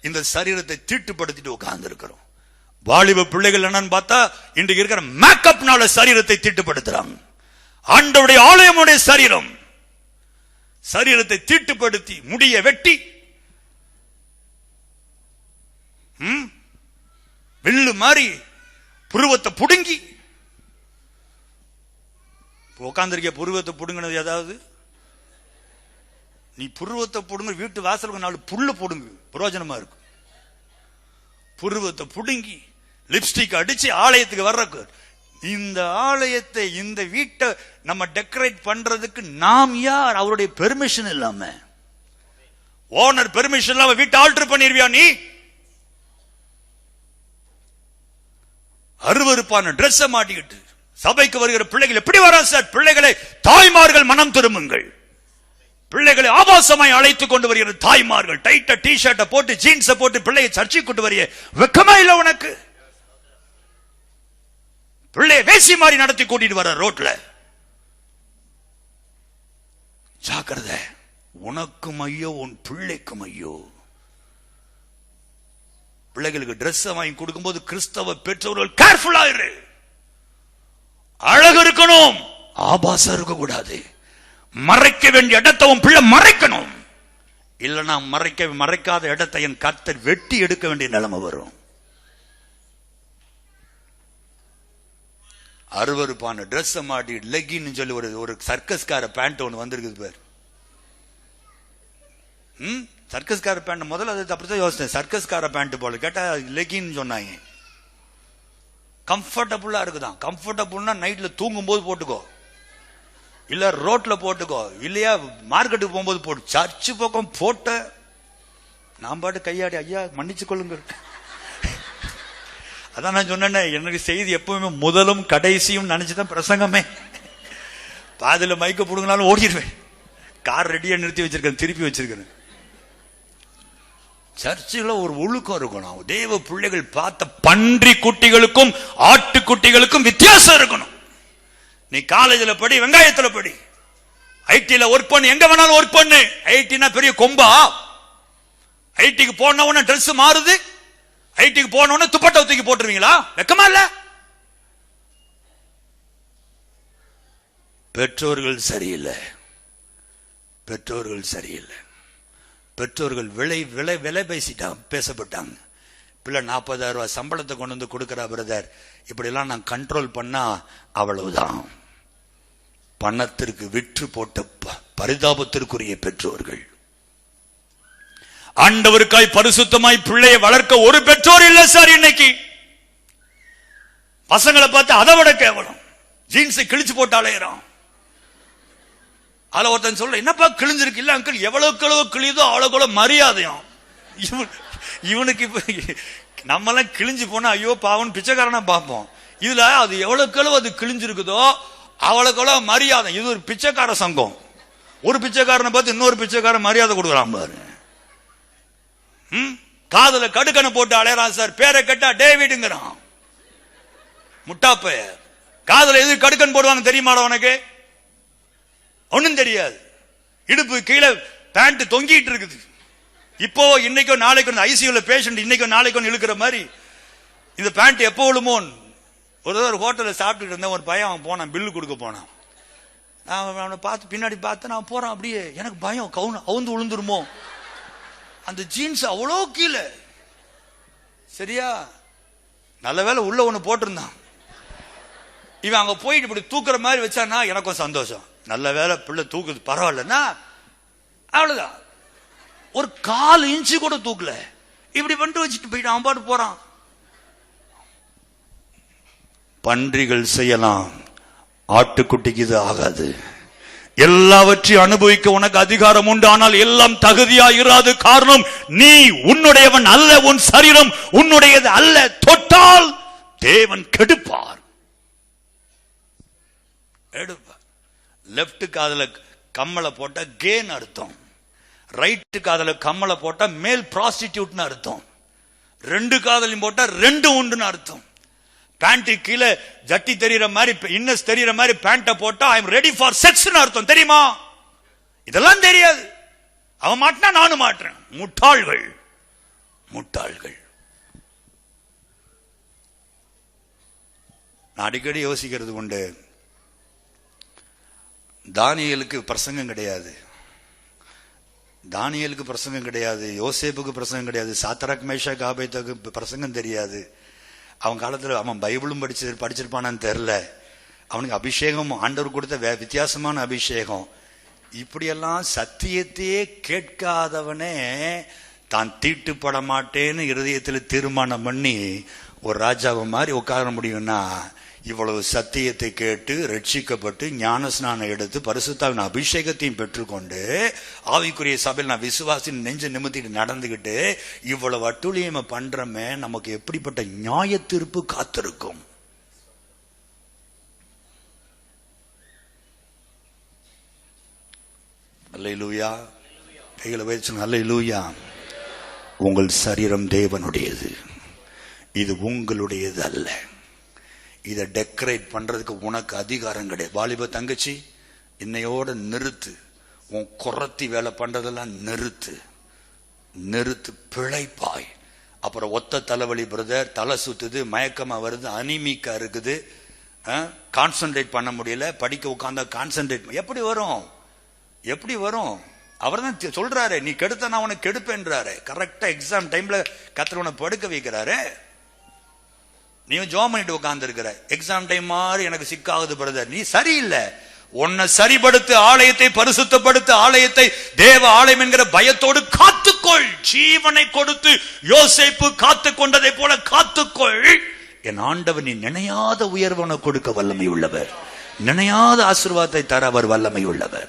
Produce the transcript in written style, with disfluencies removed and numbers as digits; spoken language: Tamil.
இந்த சரீரத்தை தீட்டுப்படுத்திட்டு உட்கார்ந்து இருக்கிறோம். வாலிப பிள்ளைகள் என்னன்னு பார்த்தா இன்றைக்கு இருக்கிற மேக்கப்னால சரீரத்தை தீட்டுப்படுத்துறாங்க. ஆண்டவருடைய ஆலயமுடைய சரீரம் சரீரத்தை தீட்டுப்படுத்தி முடிய வெட்டி வில்லு மாதிரி புருவத்தை புடுங்கி உட்கார்ந்திருக்க. புருவத்தை புடுங்கினது ஏதாவது நீ புருவத்தை புடுங்க வீட்டு வாசலுக்கு 4 புல்லு போடுங்க, பிரயோஜனமா இருக்கும். புருவத்தை புடுங்கி லிப்ஸ்டிக் அடிச்சு ஆலயத்துக்கு வர்ற இந்த ஆலயத்தை இந்த வீட்டை நம்ம டெக்கரேட் பண்றதுக்கு நாம் யார்? அவருடைய பெர்மிஷன் இல்லாம, ஓனர் பெர்மிஷன் இல்லாம வீட்டை ஆல்டர் பண்ணிருவியா நீ? அருவருப்பான டிரெஸ் மாட்டிக்கிட்டு சபைக்கு வருகிற பிள்ளைகள் எப்படி வரா சார்? பிள்ளைகளை தாய்மார்கள் மனம் திரும்புங்கள். பிள்ளைகளை ஆபாசமாய் அழைத்துக் கொண்டு வருகிற தாய்மார்கள் டைட்டா டி-ஷர்ட்டை போட்டு ஜீன்ஸை போட்டு பிள்ளையை சர்ச்சைக்கு கொண்டு வரிய வெக்கமா இல்ல உனக்கு? பிள்ளையை வேசி மாதிரி நடத்தி கூட்டிட்டு வர ரோட்ல. ஜாக்கிரதை, உனக்கும் ஐயோ உன் பிள்ளைக்கும் ஐயோ. பிள்ளைகளுக்கு டிரெஸ் வாங்கி கொடுக்கும் போது கிறிஸ்தவ பெற்றோர்கள் கேர்ஃபுல்லா இரு. அழகு இருக்கணும், ஆபாசம் இருக்க கூடாது. மறைக்க வேண்டிய இடத்தை உன் பிள்ளை மறைக்கணும். இல்லைன்னா மறைக்காத இடத்தை என் கர்த்தர் வெட்டி எடுக்க வேண்டிய நிலைமை வரும். அருவருப்பான டிரெஸ் மாட்டி லெகின்னு சொல்லி ஒரு சர்க்கஸ்கார பேண்ட் ஒன்று வந்திருக்குது பேர். சர்க்கஸ்கார பேண்ட் முதல்ல அது அப்படித்தான் யோசிச்சேன். சர்க்கஸ்கார பேண்ட் போல கேட்டா லெகின்னு சொன்னாங்க. கம்ஃபர்டபுளா இருக்குதான். கம்ஃபர்டபுள்னா நைட்ல தூங்கும் போது போட்டுக்கோ, இல்ல ரோட்ல போட்டுக்கோ, இல்லையா மார்க்கெட்டுக்கு போகும்போது போட்டு. சர்ச்சு பக்கம் போட்ட நான் பாட்டு கையாடி ஐயா மன்னிச்சு கொள்ளுங்க. அதான் நான் சொன்னேன், எனக்கு செய்தி எப்பவுமே முதலும் கடைசியும் நினைச்சுதான் பிரசங்கமே. பாதில மைக்க போடுங்கனாலும் ஓடிடுவேன். கார் ரெடியா நிறுத்தி வச்சிருக்கேன், திருப்பி வச்சிருக்கேன். சர்ச்சில் ஒரு ஒழுக்கம் இருக்கணும். தேவ பிள்ளைகள் பார்த்த பன்றி குட்டிகளுக்கும் ஆட்டு குட்டிகளுக்கும் வித்தியாசம் இருக்கணும். நீ காலேஜில் படி, வெங்காயத்தில் படி, ஐடில ஒர்க் பண்ணு, எங்க வேணாலும் ஒர்க் பண்ணு. ஐடினா பெரிய கொம்பா? ஐடிக்கு போன உடனே ட்ரெஸ் மாறுது, ஐடிக்கு போன உடனே துப்பட்டா தூக்கி போட்டுருவீங்களா? வெக்கமா இல்ல? பெற்றோர்கள் சரியில்லை, பெற்றோர்கள் சரியில்லை. பெற்றோர்கள் விலை பேசப்பட்டாங்க. பிள்ளை 40,000 ரூபாய் சம்பளத்தை கொண்டு வந்து கொடுக்கிறா பிரதர், இப்படி எல்லாம் நான் கண்ட்ரோல் பண்ணா அவ்வளவுதான். பணத்திற்கு விற்று போட்ட பரிதாபத்திற்குரிய பெற்றோர்கள். ஆண்டவருக்காய் பரிசுத்தமாய் பிள்ளையை வளர்க்க ஒரு பெற்றோர் இல்ல சார். இன்னைக்கு பசங்களை பார்த்து அதை விட கேவலம். ஜீன்ஸை கிழிச்சு போட்டு அலையிறான். அதுல ஒருத்தன் சொல்ல, என்னப்பா கிழிஞ்சிருக்கு? இல்ல அங்கிள், எவ்வளவு கிழியுதோ அவ்வளவு மரியாதையும். இவனுக்கு இப்ப நம்மெல்லாம் கிழிஞ்சு போனா ஐயோ பாவன் பிச்சைக்காரனா பார்ப்போம். இதுல அது எவ்வளவு அது கிழிஞ்சிருக்குதோ அவ்வளவு மரியாதை. இது ஒரு பிச்சைக்கார சங்கம். ஒரு பிச்சைக்காரனை பார்த்து இன்னொரு பிச்சைக்காரன் மரியாதை கொடுக்குறான் பாரு. காதுல கடுக்கனை போட்டு அலையறான் சார். பேரை கேட்டா டேவிடுங்கிறான். முட்டாப்ப காதுல எது கடுக்கன் போடுவாங்க தெரியுமாடா உனக்கு? ஒன்னும் தெரியாது. இடுப்பு கீழே பேண்ட் தொங்கிட்டு இருக்குது. இப்போ இன்னைக்கோ நாளைக்கு ஐசியூல பேஷண்ட் இன்னைக்கோ நாளைக்கோ இழுக்கிற மாதிரி இந்த பேண்ட் எப்போ விழுமோ. ஒரு ஹோட்டல்ல சாப்பிட்டு இருந்தேன். ஒரு பையன் அவன் போனான், பில்லு கொடுக்க போனான். நான் அவனை பார்த்து பின்னாடி பார்த்து நான் போறான். அப்படியே எனக்கு பயம், அவுந்து விழுந்துருமோ. அந்த ஜீன்ஸ் அவ்வளோ கீழே. சரியா, நல்ல வேலை உள்ள ஒண்ணு போட்டிருந்தான். இவன் அங்க போயிட்டு இப்படி தூக்குற மாதிரி வச்சானா எனக்கும் சந்தோஷம். நல்ல வேலை பிள்ளை தூக்குது, பரவாயில்லன்னா அவ்வளவுதான். ஒரு 1/4 இன்ச்சு கூட தூக்கல. இப்படி பண்ணிட்டு வச்சுட்டு போயிட்டு அவன் பாட்டு போறான். பன்றிகள் செய்யலாம், ஆட்டுக்குட்டிக்கு இது ஆகாது. எல்லாவற்றையும் அனுபவிக்க உனக்கு அதிகாரம் உண்டு, ஆனால் எல்லாம் தகுதியா இராது. காரணம், நீ உன்னுடையவன் அல்ல, உன் சரீரம் உன்னுடையது அல்ல. தொட்டால் தேவன் கெடுப்பார். லெப்ட் காதுல கம்மலை போட்டா கேன் அர்த்தம், ரைட்டு காதுல கம்மலை போட்டா மேல் ப்ராஸ்டிடியூட்னு அர்த்தம், 2 காதலையும் போட்டா 2 உண்டுன்னு அர்த்தம். பேண்ட் கீழே ஜட்டி தெரியற மாதிரி, இன்னஸ் தெரியற மாதிரி பேண்ட போட்டா ஐ எம் ரெடி ஃபார் செக்ஸ்னு அர்த்தம். தெரியுமா? இதெல்லாம் தெரியாது. அவன் மாட்டினா நானும் மாட்டுறேன். முட்டாள்கள், முட்டாள்கள். நான் அடிக்கடி யோசிக்கிறது உண்டு, தானியேலுக்கு பிரசங்கம் கிடையாது, தானியேலுக்கு பிரசங்கம் கிடையாது, யோசேப்புக்கு பிரசங்கம் கிடையாது, சாத்ராக் மேஷாக் ஆபேத்நேகோவுக்கு பிரசங்கம் தெரியாது. அவன் காலத்துல அவன் பைபிளும் படிச்சிருப்பானான்னு தெரியல. அவனுக்கு அபிஷேகம் ஆண்டவர் கொடுத்த வித்தியாசமான அபிஷேகம். இப்படியெல்லாம் சத்தியத்தையே கேட்காதவனே தான் தீட்டுப்பட மாட்டேன்னு இருதயத்தில் தீர்மானம் பண்ணி ஒரு ராஜாவை மாதிரி உட்கார முடியும்னா, இவ்வளவு சத்தியத்தை கேட்டு ரட்சிக்கப்பட்டு ஞானஸ்நானம் எடுத்து பரிசுத்தாவின் அபிஷேகத்தையும் பெற்றுக்கொண்டு ஆவிக்குரிய சபையில் நான் விசுவாசின் நெஞ்ச நிமித்திட்டு நடந்துகிட்டு இவ்வளவு அட்டுழியமை பண்றமே, நமக்கு எப்படிப்பட்ட நியாய தீர்ப்பு காத்திருக்கும்? அல்லேலூயா. கைகளை வைச்சு அல்லேலூயா. உங்கள் சரீரம் தேவனுடையது, இது உங்களுடையது அல்ல. இதை டெக்கரேட் பண்றதுக்கு உனக்கு அதிகாரம் கிடையாது. வாலிப தங்கச்சி, இன்னையோட நிறுத்து. உன் குறத்தி வேலை பண்றதெல்லாம் நிறுத்து, பிழைப்பாய். அப்புறம் ஒத்த தலைவலி பிரதர், தலை சுத்துது, மயக்கமா வருது, அனிமிக்கா இருக்குது, கான்சென்ட்ரேட் பண்ண முடியல, படிக்க உட்கார்ந்தா கான்சென்ட்ரேட் எப்படி வரும்? அவர் தான் சொல்றாரு, நீ கெடுத்த நான் உனக்கு கெடுப்பேன்றாரு. கரெக்டா எக்ஸாம் டைம்ல கர்த்தர் உன்னை படுக்க வைக்கிறாரு. நீ ஜாம் பண்ணிட்டு உட்கார்ந்து இருக்கிற, எக்ஸாம் டைம் மாதிரி எனக்கு சிக்காகுது பிரதர், நீ சரியில்லை. உன்னை சரிபடுத்து, ஆலயத்தை பரிசுத்தப்படுத்த, ஆலயத்தை தேவ ஆலயம் என்கிற பயத்தோடு காத்துக்கொள். ஜீவனை கொடுத்து யோசேப்பு காத்து கொண்டதை போல காத்துக்கொள். என் ஆண்டவர் நீ நினையாத உயர்வனை கொடுக்க வல்லமை உள்ளவர், நினையாத ஆசீர்வாதத்தை தர அவர் வல்லமை உள்ளவர்.